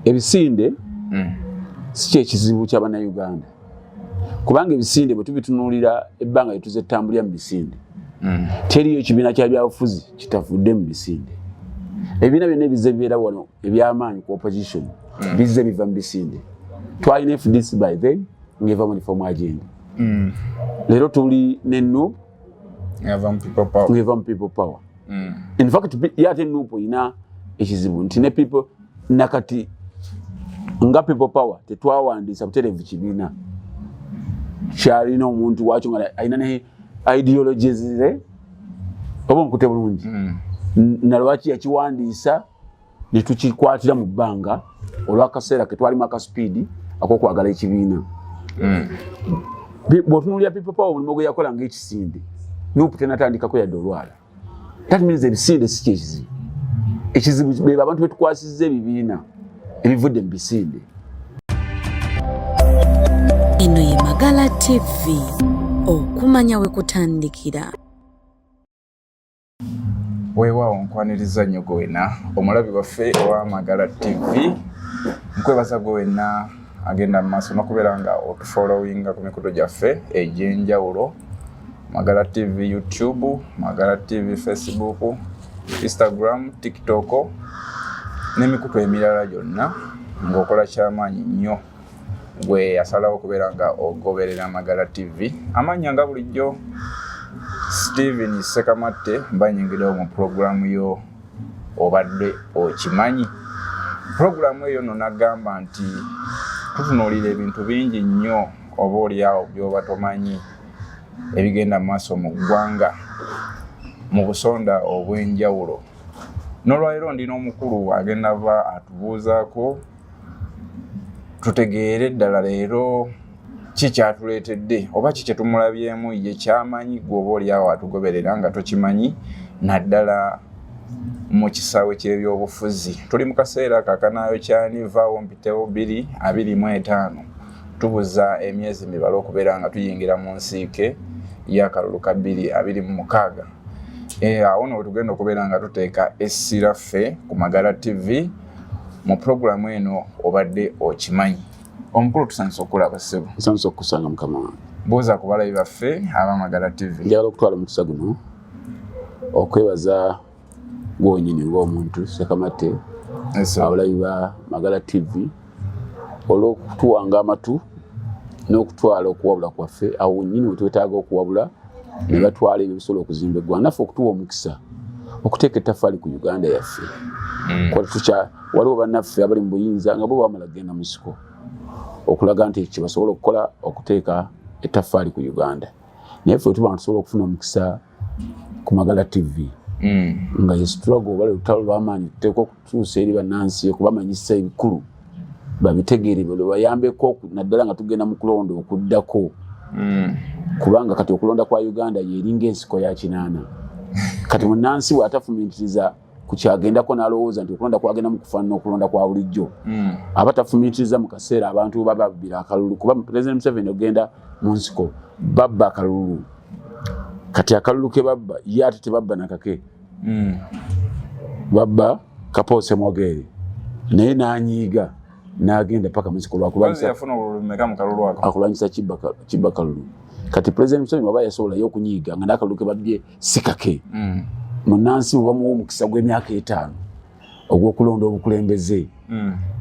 ebisinde si ekizibu ky'Abannayuganda kubanga ebisinde bwe tubitunulira ebbanga lyetuze tambulira mu bisinde teriyo ekibiina kya byabufuzi kitafudde mu bisinde ebibiina byonna ebize bibeera wano eby'amaanyi ku opposition bizze biva mu bisinde twalina FDC by then ngeva mu reform agenda leero tuli ne NUP ngeva mu people power in fact yate NUP ina ekizibu nti ne people nakati nga people power tetwawandiisa butereevu kibiina kyalina omuntu wakyo nga alina ne ideologies ze oba nkute bulungi nalwaki yakiwandiisa ne tukikwatira mu bbanga olw'akaseera ke twalimu akaspeedi ak'okwagala ekibiina bw'otunuulira people power omulimu gwe yakola ng'ekisinde NUP tenatandikako yadde olwala that means ebisinde si kyekizibu ekizibu be abantu betukwasizza ebibiina ebivudde mu bisinde. Eno ye Magala TV, okumanya we kutandikira. Weewaawo nkwaniriza nnyo gwena omulabi waffe owa Magala TV nkwebaza gwena agenda mu maaso n'okubeera nga otufollowinga ku mikutu gyaffe egy'enjawulo Magala TV YouTube, Magala TV Facebook, Instagram, TikTok n'emikutu emirala gyonna ng'okola kyamaanyi nnyo gwe yasalawo okubeera nga ogoberera Magala TV. Amanya nga bulijjo Steven Sekamatte mbanyingirawo mu programu yo obadde okimanyi. Programu eyo no nagamba nti tutunuulira ebintu bingi nnyo oba oliawo by'oba tomanyi ebigenda mu maaso mu ggwanga mu busonda obw'enjawulo. N'olwaleero ndina omukulu agenda va atubuuzaako tutegeere ddala leero ki kyatuleetedde oba ki kye tumulabyemu ye kyamanyi gwe oba oliawo atugoberera nga tokimanyi naddala mu kisaawe ky'ebyobufuzi. Tuli mu kaseera kakanaayo kyani vaawo mpitewo 2025 tubuza emyezi mibala okubeera nga tuyingira mu nsiike y'akalulu ka 2026. Awo no tugenda okubeera nga tuteeka essira ffe ku Magala TV mu programu eno obadde okimanyi. Omukulu tusanyusa okulaba ssebo. Tusanyusa okusanga mukama wange. Buuza ku balabi baffe aba Magala TV. Njagala okutwala omukisa guno okwebaza gwenyini ng'omuntu Sekamatte abalabi ba Magala TV olw'okutuwanga amatu n'okutwala okuwabula kwaffe awo nnyini we twetaaga okuwabula ne batwala ebyo bisobola okuzimba eggwanga naffe okutuwa omukisa okuteeka ettaffaali ku Uganda yaffe. Waliwo bannaffe abali mu buyinza nga bo bamala kugenda mu nsiko okulaga nti kye basobola okukola okuteeka ettaffaali ku Uganda. Naye ffe tuba tusobola okufuna omukisa ku Magala TV nga yesitulaga oba olutalo lw'amaanyi tuteeka okutuusa eri bannansi okubamanyisa ebikulu babitegeere bwe bayambeko naddala nga tugenda mu kulonda okuddako kubanga kati okulonda kwa Uganda yeringa ensiko ya kinaana. Kati munnansi bw'atafumiitiriza ku kyagendako n'alowooza nti okulonda kwagenda mu kufaanana okulonda kwa bulijjo aba tafumiitiriza mu kaseera abantu baba babbira akalulu kuba President Museveni ogenda mu nsiko babba akalulu. Kati akalulu ke babba ye ate tebabba nakake babba Kapoose Mwogere naye n'anyiiga n'agenda paka mu nsiko akulwanyisa Kibba Kalulu. Kati President Museveni waba yasobola y'okunyiiga nga n'akalulu ke babbye si kake munnansi bamuwa omukisa gw'emyaka 5 ogw'okulonda obukulembeze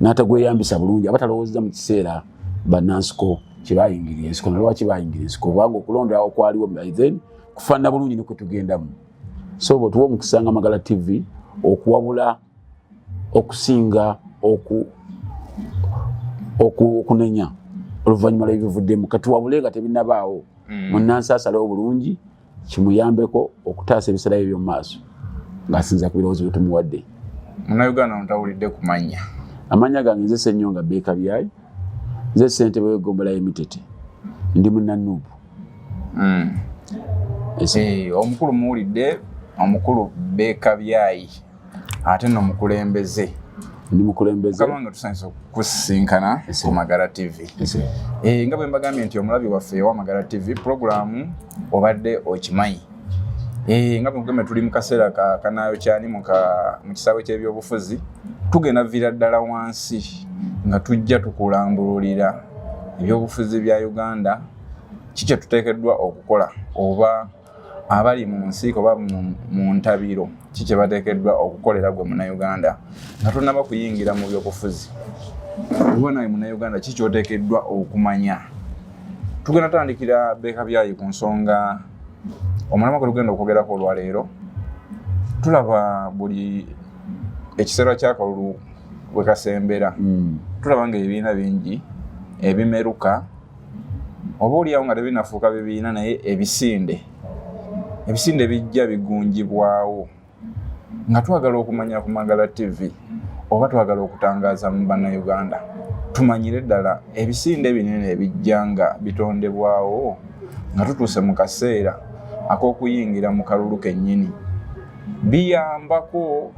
n'atagweyambisa bulungi abatalowoozeza mu kiseera bannansiko kye bayingirira ensiko nalwaki bayingira ensiko kubanga okulonda okwaliwo by then kufaanana bulungi ne kwe tugendamu. So bw'otuwa omukisa nga Magala TV okuwabula okusinga okunenya oluvannyuma lw'ebivuddemu katuwabule nga tebinnabaawo munnansi asalawo bulungi kimuyambeko okutaasa ebisala bye by'omu maaso ng'asinza ku birowoozo bye tumuwadde. Munnayuganda ntawulidde kumanya. Amanya gange nze Ssennyonga Beekabyayi, nze ssentebe w'eggombolola y'Emitete, ndi munnaNUP. Omukulu muwulidde omukulu Beekabyayi ate nno mukulembeze. Ndi mukulembeze. Kabanga tusanyusa okusinkana ku Magala TV. Nga bwe mbagambye nti omulabi waffe wa Magala TV programu obadde okimanyi. Nga bwe mbagambye tuli mu kaseera kanaayo kyani mu kisaawe ky'ebyobufuzi tugenda vira ddala wansi nga tujja tukulambululira ebyobufuzi bya Uganda kiki tuteekeddwa okukola oba abali mu nsiiko oba mu ntabiro kiki bateekeddwa okukolera gwe Munnayuganda nga tonnaba kuyingira mu byobufuzi. Gwe naye Munnayuganda kiki oteekeddwa okumanya. Tugenda tandikira Beka Byayi ku nsonga omulamwa gwe tugenda okwogerako olwaleero. Tulaba buli ekiseera ky'akalulu bwe kasembera tulaba ng'ebibiina bingi ebimeruka oba oliawo nga tebinafuuka bibiina naye ebisinde bijja bigunjibwawo nga twagala okumanya ku Magala TV oba twagala okutangaaza mu Bannayuganda tumanyire ddala ebisinde binene ebijja nga bitondebwawo nga tutuuse mu kaseera ak'okuyingira mu kalulu kennyini biyambako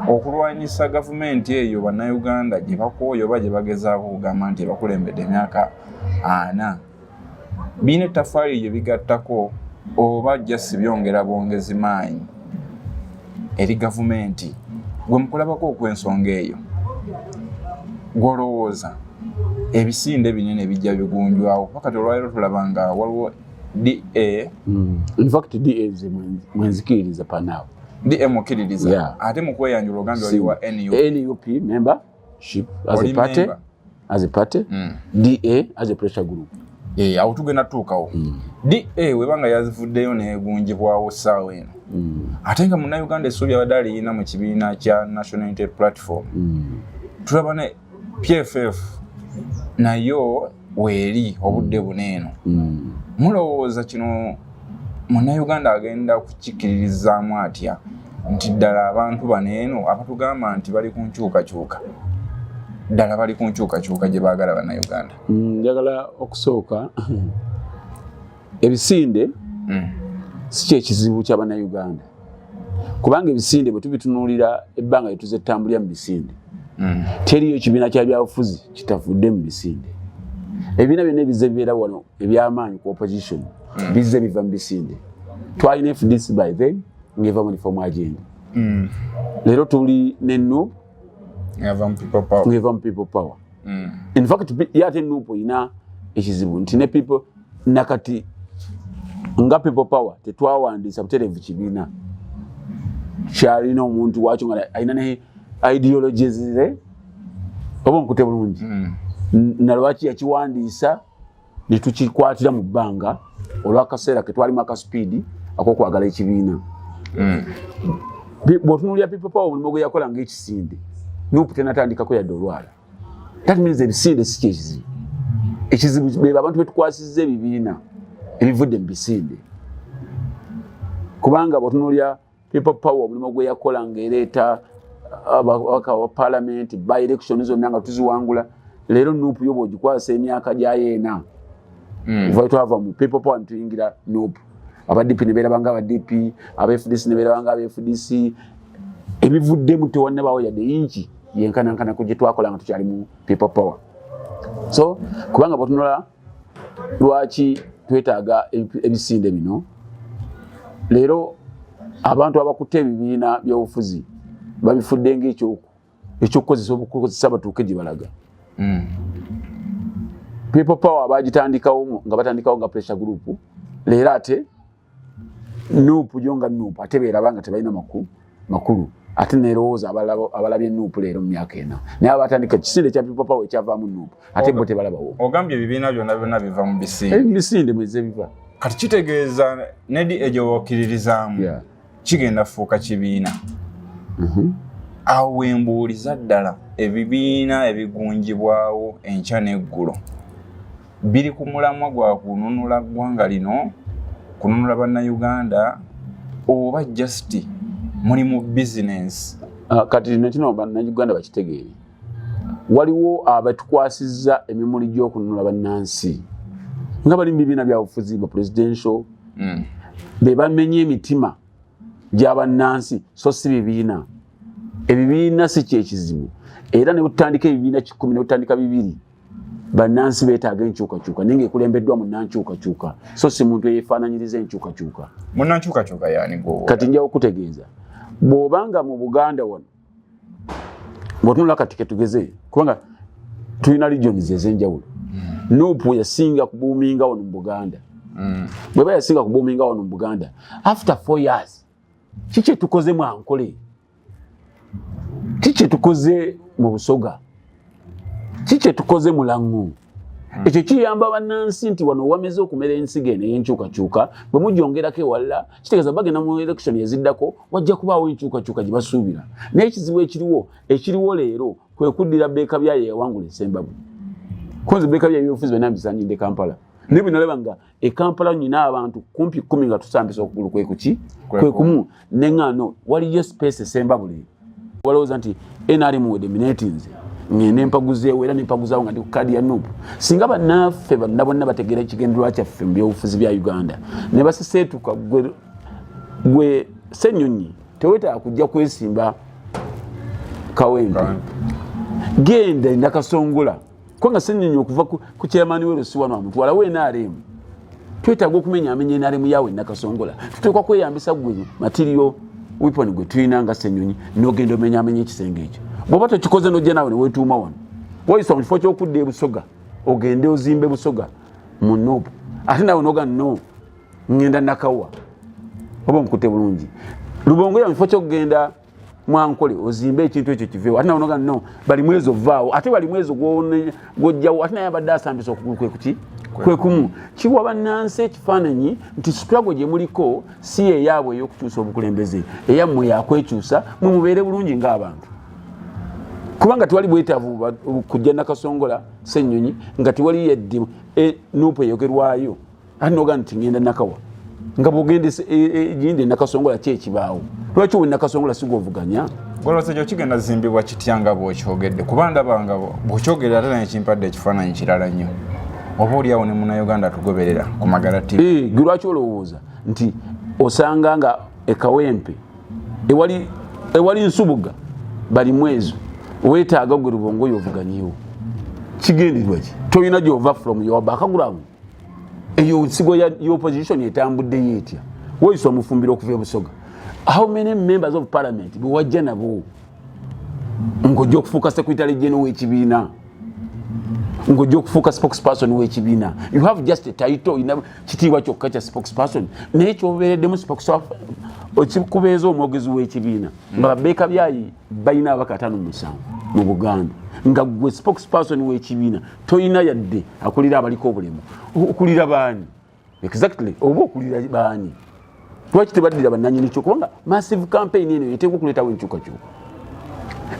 okulwanyisa gavumenti eyo Bannayuganda gye bakooye oba gye bagezaako okugamba nti bakulembedde emyaka 4 biina ettafaali gye bigattako oba just byongera bwongezi maanyi eri gavumenti. Gwe mukulabako okw'ensonga eyo gwolowooza ebisinde binene bijja bigunjwawo pakati olwaleero tulaba nga waliwo DA in fact DA mwenzikiriza panawo DA mukiririza ate mu kweyanjula ogambye oliwa NUP membership as a party DA as a pressure group. Awo tugenda tuukawo DA webanga yazivuddeyo neegunjibwawo ssaawa eno ate nga Munnayuganda essuubi abadde aliyina mu kibiina kya National Unity Platform tulaba ne PFF nayo weeri obudde buneeno. Mulowooza kino Munnayuganda agenda kukikiririzaamu atya nti ddala abantu baneeno abatugamba nti bali ku nkyukakyuka ddala bali ku nkyukakyuka gye baagala Bannayuganda? Njagala okusooka ebisinde si kyekizibu kya Bannayuganda kubanga ebisinde bwe tubitunuulira ebbanga lye tuzettambulira mu bisinde teriyo ekibiina kya byabufuzi kitavudde mu bisinde. Ebibiina byonna ebize bibeera wano eby'amaanyi ku opposition bizze biva mu bisinde. Twalina FDC by then ng'eva mu reform agenda. Leero tuli ne NUP ng'eva mu people power. In fact yate NUP ina ekizibu nti ne people nakati nga people power tetwawandiisa butereevu kibiina kyalina omuntu wakyo nga alina ne ideologies ze oba nkute bulungi nalwaki yakiwandiisa ne tukikwatira mu bbanga olw'akaseera ke twalimu akaspeedi ak'okwagala ekibiina. Bw'otunuulira people power omulimu gwe yakola ng'ekisinde NUP tenatandikako yadde olwala. That means ebisinde si kyekizibu. Ekizibu be abantu betukwasizza ebibiina ebivudde mu bisinde kubanga bw'otunuulira people power omulimu gwe yakola ng'ereeta ababaka wa parliament by election zonna nga tuziwangula. Leero NUP yo bw'ogikwasa emyaka gy'ayeena uva twava mu people power tuyingira NUP. Aba DP ne beera banga aba DP, aba FDC ne beera banga aba FDC. Ebivuddemu tewannabaawo yadde inki yenkanankana ku gye twakola nga tukyali mu people power. So kubanga bw'otunula lwaki twetaaga ebisinde bino leero abantu abakutte ebibiina by'obufuzi babifudde ng'ekyokukozesa obukozesa batuuke gye balaga. People power abagitandikawo nga batandikawo nga pressure group leero ate NUP jonga NUP ate beeraba nga tebalina makulu ate nerowooza abalabye NUP leero mu myaka ena naye abatandika ekisinde kya people power ekyavaamu NUP ate bo tebalabawo. Ogambye ebibiina byonna biva mu bisinde. Ebisinde mweze biva. Kati kitegeeza nedi egyo okkiririzaamu kigenda fuuka kibiina. Awo wembuuliza ddala ebibiina ebigunjibwawo enkya n'eggulo biri ku mulamwa gwa kununula ggwanga lino kununula Bannayuganda oba just muli mu business? Kati nekino Bannayuganda bakitegeere waliwo abatukwasizza emimuli gy'okununula bannansi nga bali mu bibiina byabufuzi ba presidential be bamenye emitima gy'abannansi so si bibiina. Ebibiina si kyekizibu era ne butandika ebibiina 10 ne butandika 2 bannansi beetaaga enkyukakyuka naye ng'ekulembeddwa munnankyukakyuka so si muntu eyeefaananyiriza enkyukakyuka. Munnankyukakyuka yaani gwo kati njawo kutegeeza bw'obanga mu Buganda wano Bwotunula kati tugeze kubanga tulina regions ezenjawulo. Nuupu yasinga kubuuminga wano mu Buganda. Bweba yasinga kubuuminga wano mu Buganda. After 4 years, kiki tukoze mu Ankole? Kiki tukoze mu Busoga? Kiki tukoze mu Langu? Ekyo kiyamba bannansi nti wano wameze okumera ensigo eno ey'enkyukakyuka bwe mujyongerako ewalala kitegeeza bagenda mu election eziddako wajja kubaawo enkyukakyuka gye basuubira. Naye ekizibu ekiriwo leero kwe kuddira Beekabyaye yawangula Ssembabule. Konze Beekabyaye ebyobufuzi byonna mbisanyidde Kampala. Naye bwe nalaba nga e Kampala nyina abantu kumpi 10 nga tusambisa okugulu kwe kuki kwe kumu neŋŋaano waliyo space Ssembabule. Walowooza nti NRM we dominatinze ngende mpaguzeewo era nempaguzawo nga ndi ku kadi ya Nuupu. Singa bannaffe bonna bonna bategeera ekigendererwa kyaffe mu byobufuzi bya Uganda ne baseseetuka gwe Ssenyonyi teweetaaga kujja kwesimba Kawempe. Genda Nakasongola kubanga Ssenyonyi okuva ku chairman w'Erusi wano amutwala we NRM. Twetaaga okumenyaamenya NRM yawe Nakasongola. Tuteekwa kweyambisa gwe material weapon gwe tulina nga Ssenyonyi n'ogenda omenyaamenya ekisenge ekyo. Bw'oba tokikoze n'ojja naawe ne weetuuma wano. Wayisa mu kifo ky'okudda e Busoga ogende ozimbe Busoga mu Nuupu. Ate naawe n'oga no ngenda Nakawa oba omukute bulungi. Lubongo ya mu kifo ky'okugenda mu Ankole ozimbe ekintu ekyo kiveewo. Ate naawe n'oga no bali mwezi ovaawo ate bali mwezi gw'ojjawo ate naye abadde asambisa okugulu kwe kuki kwe kumu. Kiwa bannansi ekifaananyi nti struggle gye muliko si eyaabwe ey'okukyusa obukulembeze eyammwe yakwekyusa mwe mubeere bulungi ng'abantu. Kubanga tewali bwetaavu kujja Nakasongola Ssenyonyi nga tewali yeddi Nuupu eyogerwayo ate n'oga nti ngenda Nakawa nga bw'ogende gindi Nakasongola ki ekibaawo. Lwaki we Nakasongola si gw'ovuganya? Gwolose kyo kigenda zimbibwa kitya nga bw'okyogedde kuba ndaba nga bw'okyogedde ate naye kimpadde ekifaananyi kirala nnyo. Oba oliawo ne Munnayuganda tugoberera ku Magala TV. Gwe lwaki olowooza nti osanga nga e Kawempe ewali Nsubuga bali mwezo weetaaga gwe Lubongo y'ovuganyewo. Kigendererwa ki? Toyina gy'ova from your background. Eyo nsigo y'opposition etambudde yeetya. Woyisa omufumbiro okuva e Busoga. How many members of parliament bwe wajja nabo ng'ojja okufuuka secretary general w'ekibiina ng'ojja okufuuka spokesperson w'ekibiina. You have just a title kitiibwa kyokka kya spokesperson naye kyobeereddemu spokesperson okikubeeza omwogezi w'ekibiina nga Beekabyaye balina abaka 57 mu Buganda nga gwe spokesperson w'ekibiina toyina yadde akulira abaliko obulemu. Okulira baani? Exactly. Oba okulira baani? Lwaki tebaddira bannannyini kyo kubanga massive campaign eno eteekwa okuleetawo enkyukakyuka.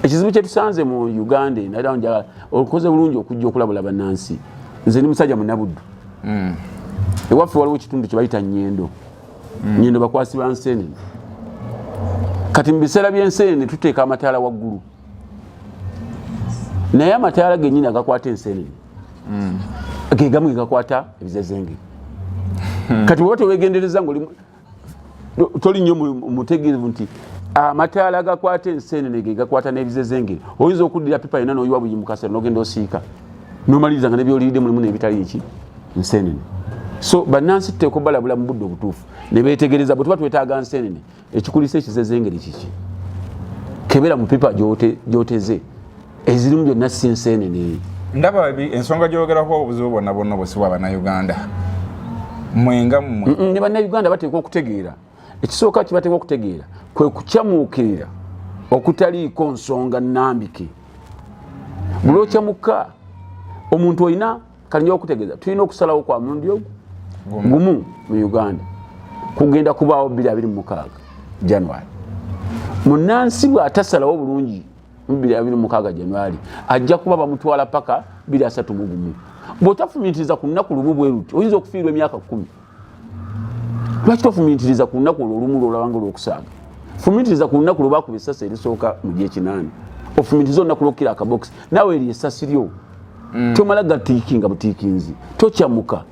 Ekizibu kye tusanze mu Uganda naye njagala okoze bulungi okujja okulabula bannansi. Nze ndi musajja Munnabuddu. Ewaffe waliwo ekitundu kye bayita Nnyendo. Nnyendo bakwasi ba nseenene. Kati mu biseera by'enseenene tuteeka amataala waggulu. Naye amataala gennyini agakwata enseenene ge gamu ge gakwata ebizezenge. Kati bw'oba teweegendereza ng'oli toli nnyo mutegeevu nti amataala agakwata enseenene ge gakwata n'ebizezenge. Oyinza okuddira pipa yonna n'oyiwa buli mukasero n'ogenda osiika n'omaliriza nga n'ebyoliridde mulimu n'ebitali eki nseenene. So bannansi tuteekwa okubalabula mu budde obutuufu ne beetegereza bwe tuba twetaaga nseenene ekikulisa ekizezengere kiki. Kebera mu pipa gy'oteze ezirimu byonna si nseenene. Ndaba ensonga gy'oyogerako obuzibu bwonna bwonna bwesiwa Abannayuganda. Mwenga mmwe. Ne Bannayuganda bateekwa okutegeera. Ekisooka kye bateekwa okutegeera kwe kukyamuukirira okutaliiko nsonga nnambike. Buli okyamuka omuntu olina kalinja okutegeeza tulina okusalawo kwa mulundi ogwo gumu mu Uganda kugenda kubaawo 2026 January. Munnansi bw'atasalawo bulungi mu 2026 January ajja kuba bamutwala paka 2031. Bw'otafumiitiriza ku lunaku lumu bwe luti oyinza okufiirwa emyaka 10. Lwaki tofumiitiriza ku lunaku olumu lw'olabanga olw'okusaaga? Fumiitiriza ku lunaku lwe baakuba essasi erisooka mu G8. Ofumiitiriza olunaku lw'okkira akabokisi naawe eryo essasi lyo. Tomala gatiikinga butiikinzi. Tokyamuka.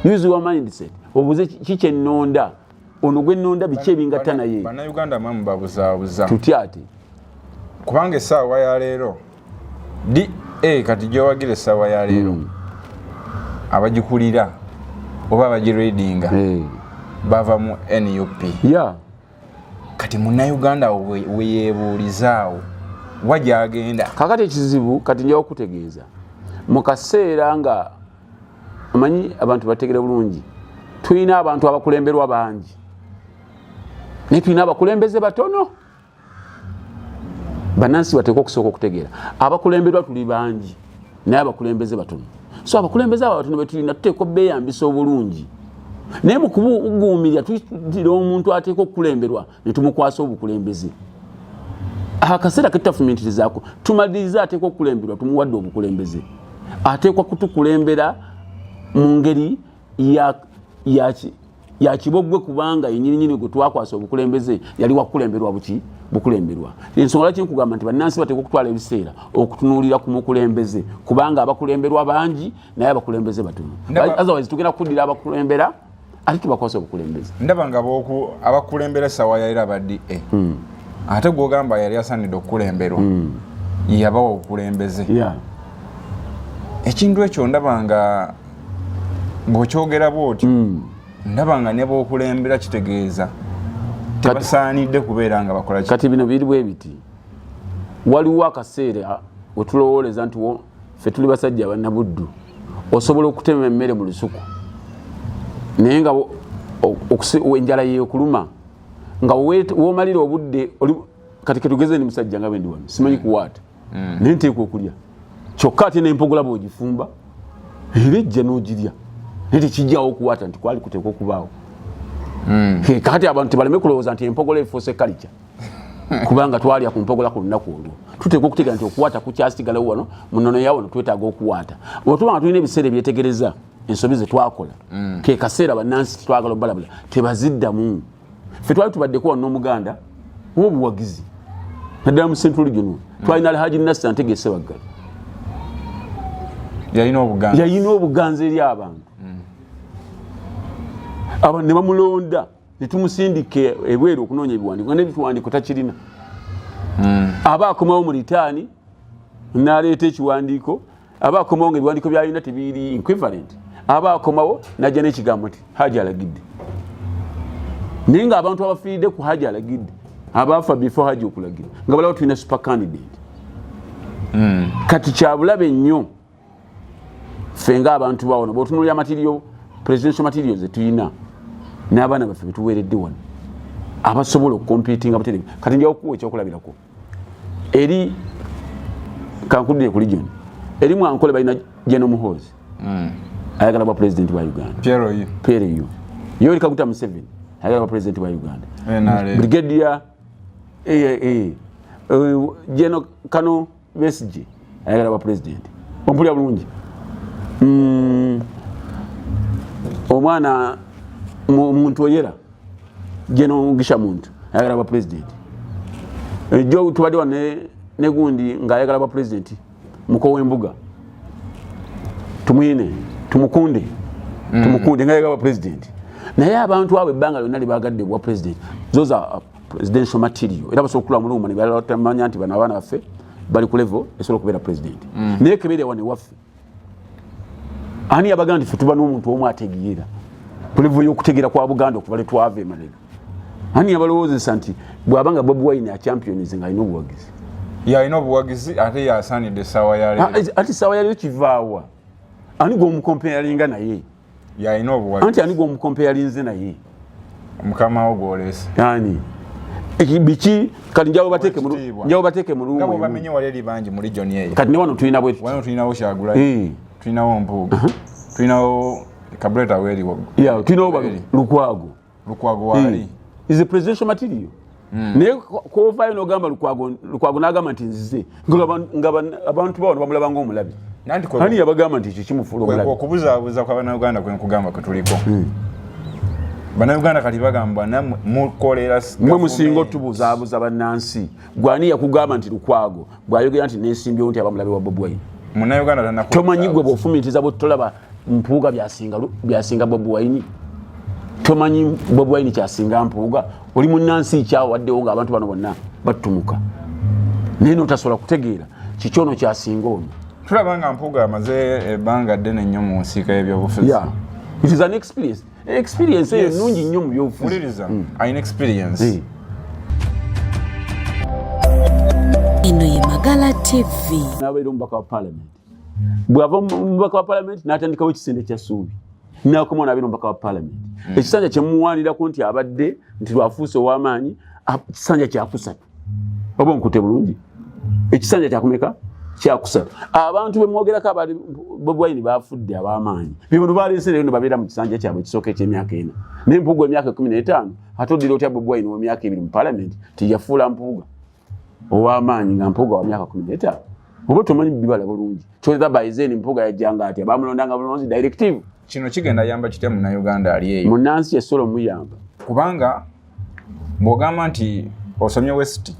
Use your mindset. Obuze kiki ennonda. Ono gw'ennonda biki ebingatta naye. Bannayuganda mwe mubabuzaabuza. Tutya ate? Kubanga essaawa ya leero kati gy'owagira essaawa ya leero abagikulira oba abagireadinga bava mu NUP. Yeah. Kati Munnayuganda we yeebuulizaawo wajja agenda kakati ekizibu kati njawo kutegeeza mu kaseera nga amanyi abantu bategere bulungi tulina abantu abakulemberwa bangi naye tulina abakulembeze batono bannansi bateekwa okusooka okutegeera abakulemberwa tuli bangi naye abakulembeze batono so abakulembeze abo batono betulina tuteekwa beeyambisa obulungi naye mu kubuguumirya tutira omuntu ateekwa okukulemberwa ne tumukwasa obukulembeze akaseera ketutafumitirizaako tumaliriza ateekwa okukulemberwa tumuwadde obukulembeze ateekwa kutukulembera mu ngeri ya kibogwe kubanga yenyininyini gwe twakwasa obukulembeze yali wakulemberwa bukulemberwa ensonga lwaki nkugamba nti bannansi bateekwa okutwala ebiseera okutunuulira ku mukulembeze kubanga abakulemberwa bangi naye abakulembeze batono otherwise tugenda kuddira abakulembera ate tubakwasa obukulembeze ndaba nga abakulembera sawa yalira baddi ate gwogamba yali asanidde okukulemberwa yabawa obukulembeze ekintu ekyo ndaba nga bw'okyogera bw'otyo ndaba nga ne b'okulembera kitegeeza tebasaanidde kubeera nga bakola kati bino biri bwe biti waliwo akaseera we tulowooleza nti ffe tuli basajja bannabuddu osobola okutema emmere mu lusuku naye nga enjala yeekuluma nga woomalira obudde kati ketugeze ni musajja nga bendi wano simanyi kuwaata naye nteekwa okulya kyokka ate n'empogola bw'ogifumba era ejja n'ogirya naye tekijjawo okuwaata nti kwali kuteekwa okubaawo kati abantu tebaleme kulowooza nti empogola efuuse kalica kubanga twalya ku mpogola ku lunaku olwo tuteekwa okutegeera nti okuwaata kukyasigalawo wano mu nnono ya wano twetaaga okuwaata olwotuba nga tulina ebiseera ebyetegereza ensobi ze twakola ke kaseera bannansi twagala obalabula tebaziddamu ffe twali tubaddeko wano n'omuganda w'obuwagizi naddala mu central region twalina alhaji Nasser Ntege Ssebaggala yalina obuganza eri abantu aba ne bamulonda ne tumusindike ebweru okunoonya ebiwandiiko n'ebiwandiiko takirina aba akomawo mu litaani n'aleeta ekiwandiiko aba akomawo nga ebiwandiiko byalina tebiri equivalent aba akomawo n'ajja n'ekigambo nti Haji alagidde naye nga abantu abafiiridde ku Haji alagidde abaafa before Haji okulagira nga balawo tulina super candidate kati kyabulabe nnyo ffe ng'abantu bawono bw'otunuulira material presidential materials zetulina n'abaana baffe betuweeredde wano abasobola okukompitinga butere kati njawo kuwa ekyokulabirako eri kankuddire ku region eri Mwankole balina General Muhoozi ayagala bwa president wa Uganda PRU Yoweri Kaguta Museveni ayagala bwa president wa Uganda Brigadier General Kano Besigye ayagala bwa president ompulira bulungi omwana muntu oyera General Mugisha Muntu ayagala bwa president jo tubadde wa ne gundi ng'ayagala bwa president Mukowe Mbuga tumwine tumukunde ng'ayagala bwa president naye abantu abo ebbanga lyonna libagadde bwa president zoza presidential material era basobola okula muluma ne batamanya nti bano abaana baffe bali ku level esobola okubeera president naye kebeere wane waffe ani abaganda ffe tuba n'omuntu omu ategeera ku level y'okutegeera kwa Buganda okuva letwava emabega ani abalowoozesa nti bw'abanga Bobi Wine achampionize ng'alina obuwagizi yalina obuwagizi ate yasaanidde essaawa yaleero ati essaawa yaleero kivaawa ani gw'omukompeyalinga naye yalina obuwagizi anti ani gw'omukompeyalinze naye mukama wo gw'oleese ani biki kati njawo bateeke mu lumu nga bamenye wali eri bangi mu region eyo kati ne wano tulina bwe wano tulinawo Kyagulanyi tulinawo Mpuuga tulinawo Kabuleta weeriwo tulinawo Lukwago wali is a presidential material naye kwovayo n'ogamba Lukwago n'agamba nti nzize nga abantu bawano bamulaba ng'omulabi ani yabagamba nti ekyo kimufuula omulabi okubuzaabuza kw'Abannayuganda kwe nkugamba kwe tuliko Bannayuganda kati bagamba mukolera mwe musinga otubuzaabuza bannansi gwani yakugamba nti Lukwago bw'ayogera nti neesimbyewo nti abamulabi wa Bobi Wine Munnayuganda tomanyi gwe bw'ofumiitiriza bwe tolaba Mpuuga byasinga Bobi Wine tomanyi Bobi Wine kyasinga Mpuuga oli munnansi kyawaddewo ng'abantu bano bonna battumuka naye notasobola kutegeera kikyono kyasinga ono tulaba nga Mpuuga amaze ebbanga ddene nnyo mu nsiika y'ebyobufuzi it is an experience eyo nnungi nnyo mu byobufuzi muliriza ayina experience eno ye Magala TV. Nabeera omubaka wa parliament. Bw'ava omubaka wa parliament n'atandikawo ekisinde kya Ssuubi. N'akoma n'abeera omubaka wa parliament. Ekisanja kye muwaanirako nti abadde nti lwafuuse ow'amaanyi, ekisanja kyakusatu. Oba nkute bulungi. Ekisanja kyakumeka? Kyakusatu. Abantu be mwogerako abali Bobi Wine baafudde ab'amaanyi. Bino baleese leero ne babeera mu kisanja kyabwe ekisooka eky'emyaka 4. N'empuuga emyaka 15. Ate oddira otya Bobi Wine w'emyaka 2 mu parliament tiyafuula mpuuga ow'amaanyi nga mpuuga wa myaka 15. Oba tomanyi bibala bulungi. Kyoleza Baizeni mpuuga yajjanga atya bamulondanga bulungi directive. Kino kigenda yamba kitya Munnayuganda ali eyo? Munnansi Yesolo muyamba. Kubanga bw'ogamba nti osomye West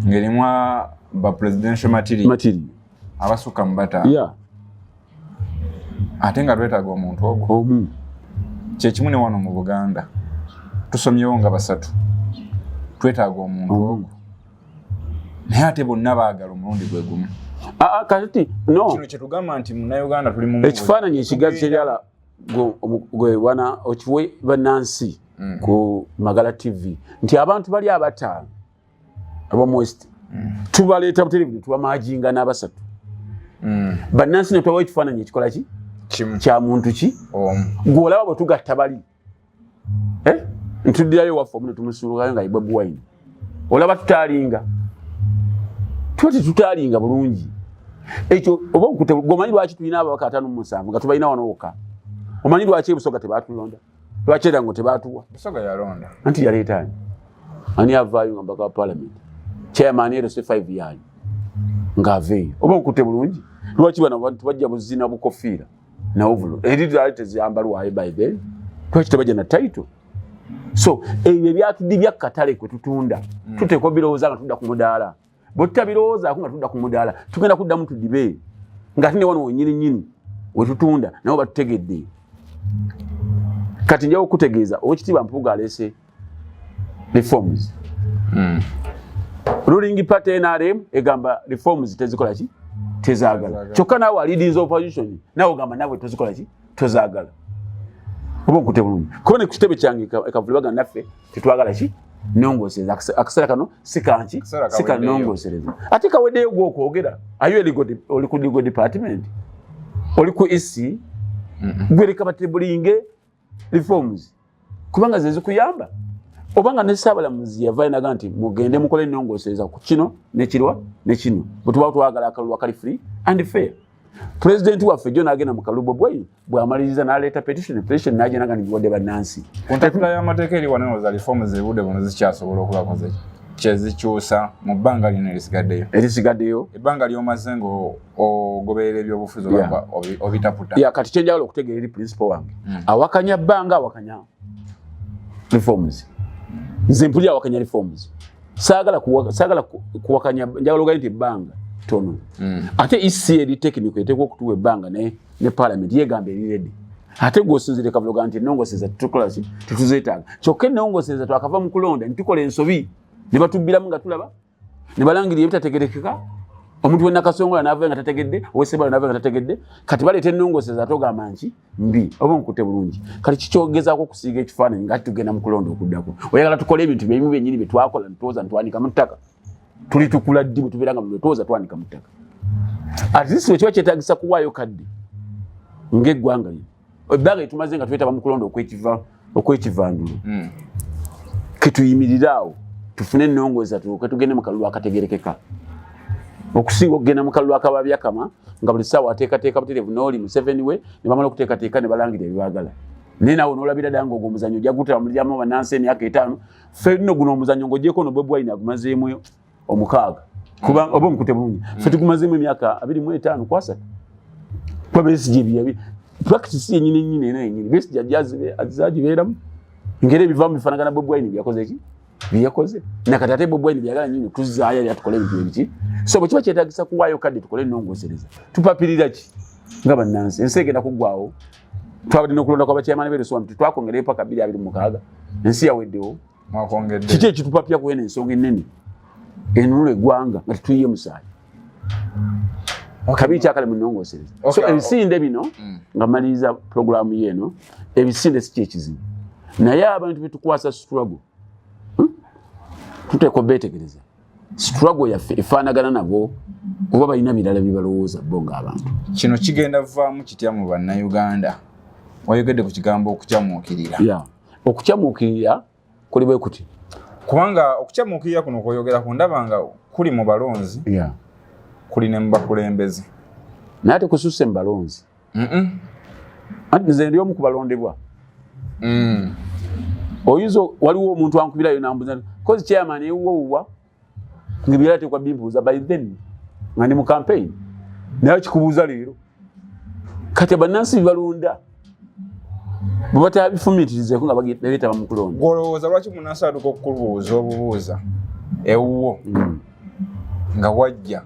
ng'erimu ba presidential material abasukka mu bataano. Ate nga twetaaga omuntu ogwo. Kye kimu ne wano mu Buganda. Tusomyewo nga basatu. Twetaaga omuntu ogwo. Naye ate bonna baagala omulundi gwe gumu. Kati no. Kino kye tugamba nti Munnayuganda tuli mu ekifaananyi ekigazi ky'ebyala gwe wana okiwe bannansi ku Magala TV nti abantu bali abataano ab'omu West tubaleeta bu televiziyo tubamaajinga n'abasatu. Bannansi ne tubawa ekifaananyi ekikola ki? Kya muntu ki? Gw'olaba bwe tugatta bali. Ntuddirayo waffe omu ne tumusuulayo nga ye Bobi Wine. Olaba tutaalinga. Tuti tutaalinga bulungi. Ekyo oba okute gomanyi lwaki tulina ababaka 5 nga tubalina wano wokka. Omanyi lwaki Busoga tebaatulonda? Lwaki Erango tebaatuwa? Busoga yalonda. Anti yaleetaani. Ani avaayo nga mbaka wa parliament. Chairman erose 5 yaani. Ng'aveeyo. Oba okute bulungi. Lwaki bano abantu bajja buzina bukofiira na ovulo. Editali teziyambalwayo by then. Lwaki tebajja na title? So, ebyo byatuddi bya katale kwe tutunda. Tuteekwa birowooza nga tudda ku mudaala. Botabirowooza nga tudda ku mudaala. Tugenda kuddamu tudibe. Nga tine wano wennyini we tutunda nabo batutegedde. Kati njawo okutegeeza Oweekitiibwa Mpuuga aleese reforms. Ruling party NRM egamba reforms tezikola ki? Tezaagala. Kyokka naawe leading opposition naawe ogamba naawe tozikola ki? Tozaagala. Oba nkute bulungi. Kuba ne ku kitebe kyange ekavulibwaga naffe tetwagala ki? Nongosereza. Akaseera kano sikanki? Sika nongosereza. Ate kaweddeyo gw'okwogera. Ayo oli ku legal department. Oli ku EC. Gwereka batebulinge reforms. Kubanga ze zikuyamba. Obanga ne Ssaabalamuzi yavaayo naga nti mugende mukole ennongosereza ku kino nekirwa nekino. Bwe tuba twagala akalulu akali free and fair. President waffe John agenda mu kalulu Bobi Wine bw'amaliriza n'aleeta petition n'agenda nga nibiwadde bannansi. Kontakula y'amateeka eri wano za reforms ebude bono zikyasobola okulakoza kyezikyusa mu bbanga lino erisigaddeyo. Ebbanga ly'omaze ng'ogoberera ebyobufuzi olaba obitaputa. Kati kyenjagala okutegeera eri principal wange. Awakanya bbanga awakanya reforms. Nze mpulira awakanya reforms. Saagala kuwakanya njagala ogaye nti bbanga tono. Ate ECD technical eteekwa okutuwa ebbanga ne parliament yegamba eri ready. Ate gw'osinzire kavuga nti ennongosereza tukola ki? Tetuzeetaaga. Kyokka ennongosereza twakava mu kulonda ne tukola ensobi ne batubbiramu nga tulaba ne balangirira ebitategerekeka. Omuntu we Nakasongola n'ava nga tategedde, Owessebala n'ava nga tategedde. Kati baleeta ennongosereza togamba nti mbi oba nkute bulungi. Kati kikyogezaako okusiiga ekifaananyi nga tugenda mu kulonda okuddako. Oyagala tukole ebintu byebimu byennyini bye twakola ntooza ntwanika mu ttaka. Tuli tukula ddi bwe tubeera nga mulwetooza twanika mu ttaka. At least bwe kiba kyetaagisa kuwaayo kadde ng'eggwanga lino. Ebbanga tumaze nga twetaba mu kulonda okwekivandulo. Ketuyimirira awo tufune ennongosereza tulyoke tugende mu kalulu akategerekeka. Okusinga okugenda mu kalulu akababyakama nga buli ssaawa ateekateeka butereevu n'oli Museveni we ne bamala okuteekateeka ne balangira ebibaagala. Naye naawe n'olabira ddala ng'ogwo omuzannyo ojja gutera mulyamu bannansi emyaka 5. Ffe nno guno omuzannyo ng'ogyeko no Bobi Wine agumazeemu 6. Kuba oba omukute bulungi. Ffe tugumazeemu emyaka 25 kwasatu. Kuba Besigye byabi. Practice yennyini Besigye azagibeeramu. Ngeri ebivaamu bifaanagana Bobi Wine byakoze ki? Byakoze. Nakati ate Bobi Wine byagala nnyo tuzaaya ya tukole ebintu ebiki. So bwe kiba kyetaagisa kuwaayo kadde tukole ennongosereza. Tupapirira ki? Nga bannansi ensi egenda kuggwaawo. Twabadde n'okulonda kwa bakyamaani b'eresoma twakongerayo paka 2026. Ensi yaweddewo. Kiki ekitupapya kuwena ensonga ennene? Enunula eggwanga nga tetuyiye musaayi. Kabi kyakale mu nnongosereza. So ebisinde bino nga maliriza pulogulaamu yeeno ebisinde si kyekizibu. Naye abantu be tukwasa struggle tuteekwa beetegereza. struggle yaffe efaanagana nabo oba balina birala bibalowooza bo ng'abantu. Kino kigenda vaamu kitya mu bannayuganda? Wayogedde ku kigambo okukyamuukirira. Okukyamuukirira kuli bwe kuti. Kubanga okukyamuukirira kuno kw'oyogera ku ndaba nga kuli mu balonzi, kuli ne mu bakulembeze. Naye ate kususse mu balonzi. Anti nze ndi omu ku balondebwa. Oyinza waliwo omuntu ankubirayo n'ambuza kozi chairman ewuwa ngibira te kwa bimbuza by then nga ndi mu campaign naye kikubuuza leero kati bannansi balonda bubata bifumitirize ko nga bagita bamukulonda. Golowooza lwaki munnansi atuka okukubuuza obubuuza ewuwo nga wajja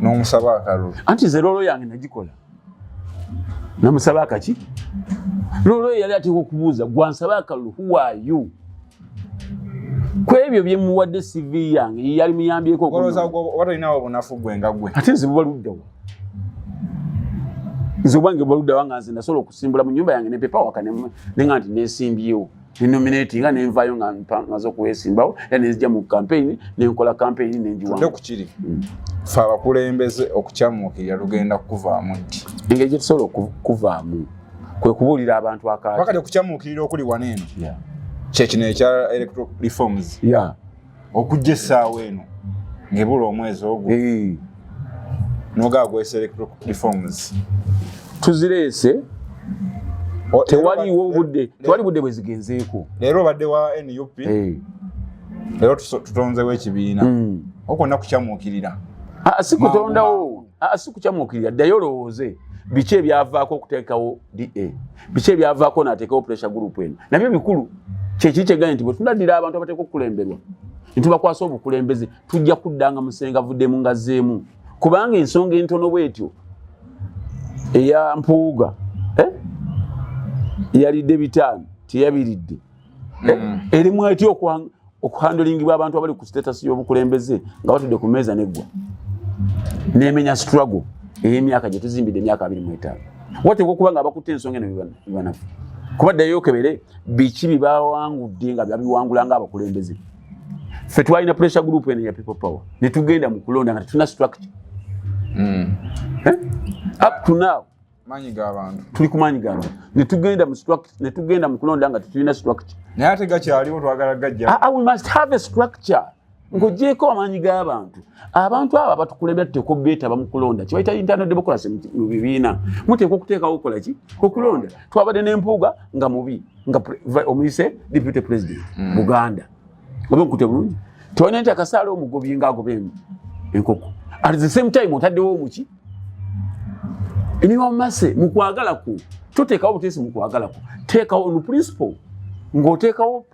n'omusaba akalulu? Anti ze lolo yange nagikola namusaba akaki lolo yali ati okubuuza gwansaba akalulu who are you kwebyo bye muwadde CV yange yali muyambyeko golowooza watalinawo obunafu gwe nga gwe ate nze bubaluddawo nze obwange bubaluddawo nga nze nasobola okusimbula mu nyumba yange ne pepa waka ne nga nti nesimbyewo nenominati nga nenvayo nga maze okuwesimbawo era nenzija mu campaign nenkola campaign nenjiwanga ku kiri fe abakulembeze okukyamuukirira lugenda kukuvaamu ddi? engeri gye tusobola okuvaamu kwe kubuulira abantu akaati wakati okukyamuukirira okuli wano eno kyekino ekya electoral reforms okujja essaawa eno ng'ebula omwezi ogwo n'ogaagwesa electoral reforms tuzireese tewaliwo budde bwe zigenzeeko. Leero obadde wa NUP leero tutonzewo ekibiina okonna kukyamuukirira si kutondawo si kukyamuukirira ddayo olowooze biki ebyavaako okuteekawo DA biki ebyavaako n'ateekawo pressure group eno nabyo bikulu kyekiri kyeganye nti bwe tunaddira abantu abateeka okukulemberwa nitubakwasa obukulembeze tujja kuddanga musenga vuddemu ngazzeemu kubanga ensonga entono bwetyo eya Mpuuga yalidde bitaano teyabiridde erimu eti okuhandlingibwa abantu abali ku status y'obukulembeze nga batudde ku meeza neggwa nemenya struggle ey'emyaka gye tuzimbidde emyaka 25 wateekwa okuba nga abakutte ensonga eno bibanafu kuba ddayo okebere biki bibawangudde nga byabiwangula nga abakulembeze ffe twalina pressure group eno ya people power ne tugenda mu kulonda nga tetulina structure up to now maanyi g'abantu tuli ku maanyi g'abantu ne tugenda mu kulonda nga tetulina structure naye ate gakyaliwo twagala gajja. We must have a structure ng'oggyeko amaanyi g'abantu abantu abo abatukulembera tuteekwa beetaba mu kulonda kibayita internal democracy mu bibiina muteekwa okuteekawo okukola ki okulonda. Twabadde n'Empuuga nga mubi nga omuyise deputy president Buganda oba nkute bulungi tewalina nti akasaala omugobyi ng'agoba enkoko at the same time otaddewo omuki eniwamase mu kwagala ku toteekawo buteesi mu kwagala ku teekawo on principle ng'oteekawo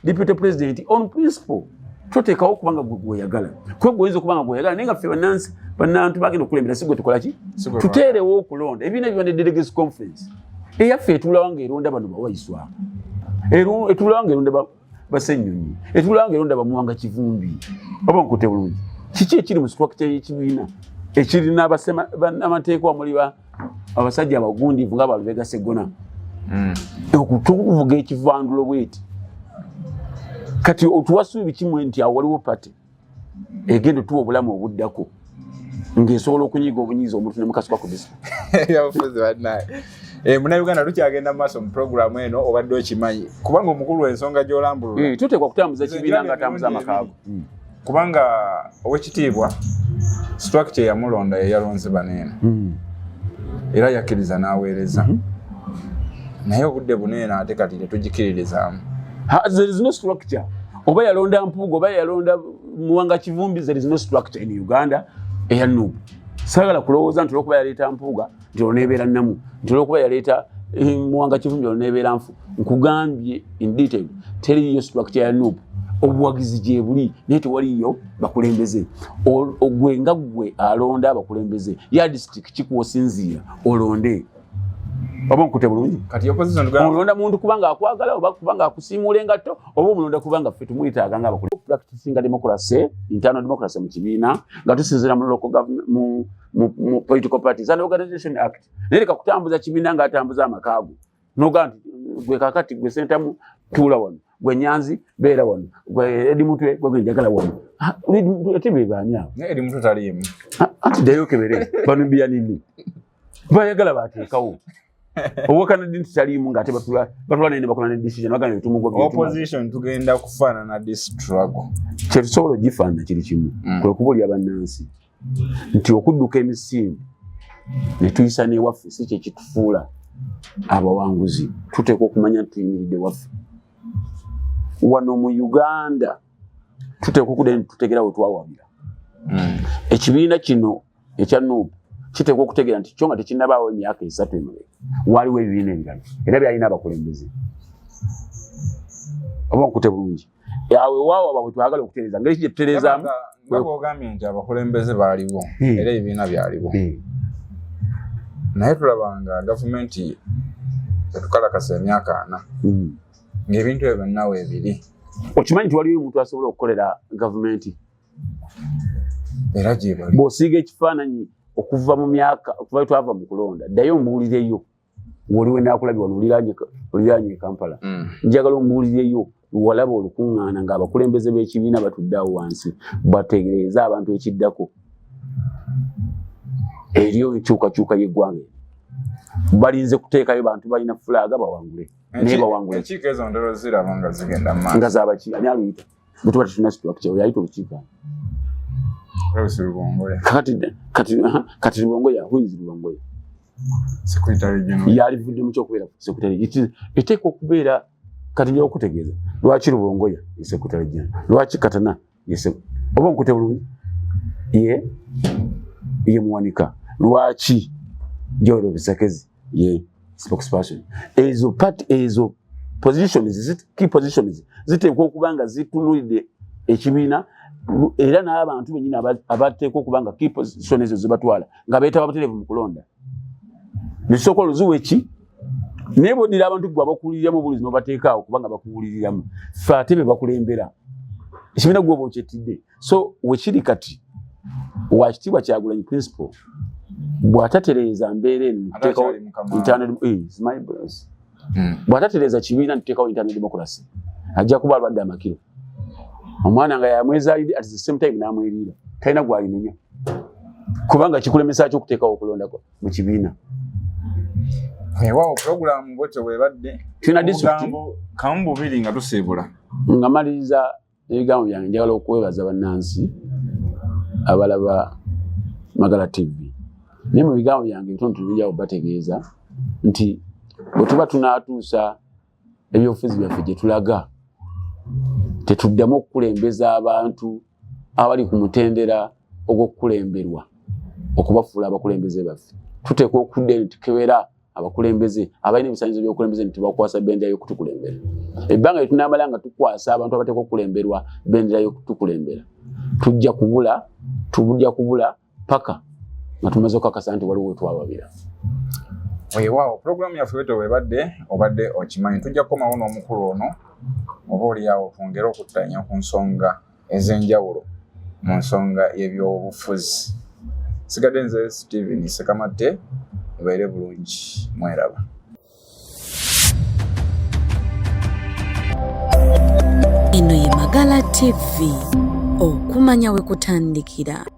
deputy president on principle toteekawo kubanga gweyagala kwe gwoyinza okubanga gweyagala naye nga ffe bannantu bagenda okulembera si gwe tukola ki tuteerewo okulonda ebibiina biba ne delegates conference eyaffe etulawo nga eronda bano bawayiswa etulawo nga eronda Basennyonyi etulawo nga eronda bamuwanga Kivumbi oba nkute bulungi kiki ekiri mu structure y'ekibiina ekirina amateeka omuli abasajja abagundiivu nga Balubega Segona okutuvuga ekivandulo bweti kati otuwasuubi kimu nti awo waliwo pate egenda tuwa obulamu obuddako ng'esobola okunyiga obunyiiza omuntu ne mukasuka ku bisi yabufuzi bannaye munnayuganda tukyagenda mu maaso mu puroguramu eno obadde okimanyi kubanga omukulu w'ensonga gy'olambulula tuteekwa kutambuza ekibiina nga atambuza amakaago kubanga owekitiibwa structure yamulonda yeyalonze baneena era yakkiriza n'aweereza naye obudde buneena ate kati tetugikiririzaamu. There is no structure. Oba yalonda Mpuuga oba yalonda Muwanga Kivumbi, there is no structure in Uganda eya Nuupu. Sagala kulowooza nti olwokuba yaleeta Mpuuga nti olwoneebeera Namu nti olwokuba yaleeta Muwanga Kivumbi olwoneebeera Nfu. Nkugambye in detail teriyo structure ya Nuupu. Obuwagizi gye buli naye tewaliyo bakulembeze. Ogwe nga gwe alonda abakulembeze ya district kikuwosinziira olonde. Oba nkute bulungi kati opposition gwa mulonda muntu kubanga akwagala oba kubanga akusiimula engatto oba mulonda kubanga ffe tumuyitaaga nga abakulu practicing democracy internal democracy mu kibiina nga tusinziira mu local government mu political parties and organization act naye kakutambuza kibiina nga atambuza amakaago noga nti gwe kakati gwe sentamu tuula wano gwe Nyanzi beera wano gwe Edi Mutwe gwe njagala wano ate be baani abo Edi Mutwe taliimu ati ddayo kebere bano byanini bayagala bateekawo obwakana dinti taliimu ng'ate batula nene bakola ne decision bagana tumugwa opposition tugenda kufaanana this struggle kyetusobola ogifaanana kiri kimu kwe kubulya bannansi nti okudduka emisinde ne tuyisa n'ewaffe si kye kitufuula abawanguzi tuteekwa okumanya tuyimiridde waffe wano mu Uganda tuteekwa okudda tutegera we twawabira ekibiina kino ekya NUP kiteekwa okutegeera nti kyo nga tekinnabaawo emyaka 3 emabega waliwo ebibiina ebirala era byalina abakulembeze oba nkute bulungi awe waawo bwe twagala okutereeza ngeri kye tutereezaamu ogambye nti abakulembeze baaliwo era ebibiina byaliwo naye tulabanga gavumenti etukalakasa emyaka 4 ng'ebintu ebyo byonna weebiri okimanyi nti waliwo omuntu asobola okukolera gavumenti era gye bali bw'osiiga ekifaananyi okuva mu myaka okuva twava mu kulonda ddayo mbuulireyo woliwe naakulabye wano oliraanye e Kampala njagala ombuulireyo walaba olukuŋŋaana ng'abakulembeze b'ekibiina batudde awo wansi bategeereza abantu ekiddako eriyo enkyukakyuka y'eggwanga balinze kuteekayo bantu balina fulaaga bawangule naye bawangule enkiiko ezo ndolo ziraba nga zigenda mu maaso nga zaabaki ani aluyita bwe tuba tetulina structure oyo ayita olukiiko kati Rubongoya who's Rubongoya secretary general yalivudde mu kyokubeera secretary eteekwa okubeera kati nja okutegeeza lwaki Rubongoya ye secretary general lwaki Katana oba nkute bulungi ye Muwanika lwaki Joel Bisakezi ye spokesperson ezo positions key positions ziteekwa okuba nga zitunulidde ekibiina era n'abantu bennyini abateekwa okuba nga key position ezo zibatwala nga beetaba batereevu mu kulonda nisooka oluzuwa eki naye bodira abantu gwe abakuwuliriramu obulizi n'obateekaawo kubanga bakuwuliriramu fe ate be bakulembera ekibiina gwe oba okyettidde so wekiri kati wakitiibwa Kyagulanyi principle bw'atatereeza mbeera eno bw'atatereeza kibiina ntuteekawo internal democracy ajja kuba alwadde amakiro omwana nga yamwezaalidde at the same time n'amweriira talina gwalinenya kubanga kikulemesa ki okuteekawo okulonda mu kibiina waawo puroguramu bwetyo bwebadde kamu bubiri nga tusiibula nga maliriza ebigambo byange njagala okwebaza bannansi abalaba Magala TV naye mu bigambo byange ebitonotono njagala bategeeza nti bwe tuba tunaatuusa ebyobufuzi byaffe gye tulaga tetuddamu okukulembeza abantu abali ku mutendera ogw'okukulemberwa okubafuula abakulembeze baffe tuteekwa okudda nti kebera abakulembeze abalina ebisaanyizo by'okulembeze nti bakwasa bendera y'okutukulembera ebbanga lye tunaamala nga tukwasa abantu abateekwa okukulemberwa bendera y'okutukulembera tujja kubula paka nga tumaze okukakasa nti waliwo wetwawabira waawo puroguramu yaffe bwetyo obadde okimanyi tujja kukomawo n'omukulu ono oba oliawo twongere okuttanya ku nsonga ez'enjawulo mu nsonga y'ebyobufuzi sigadde nze Steven Sekamatte ebaire bulungi mweraba eno ye Magala TV okumanya we kutandikira.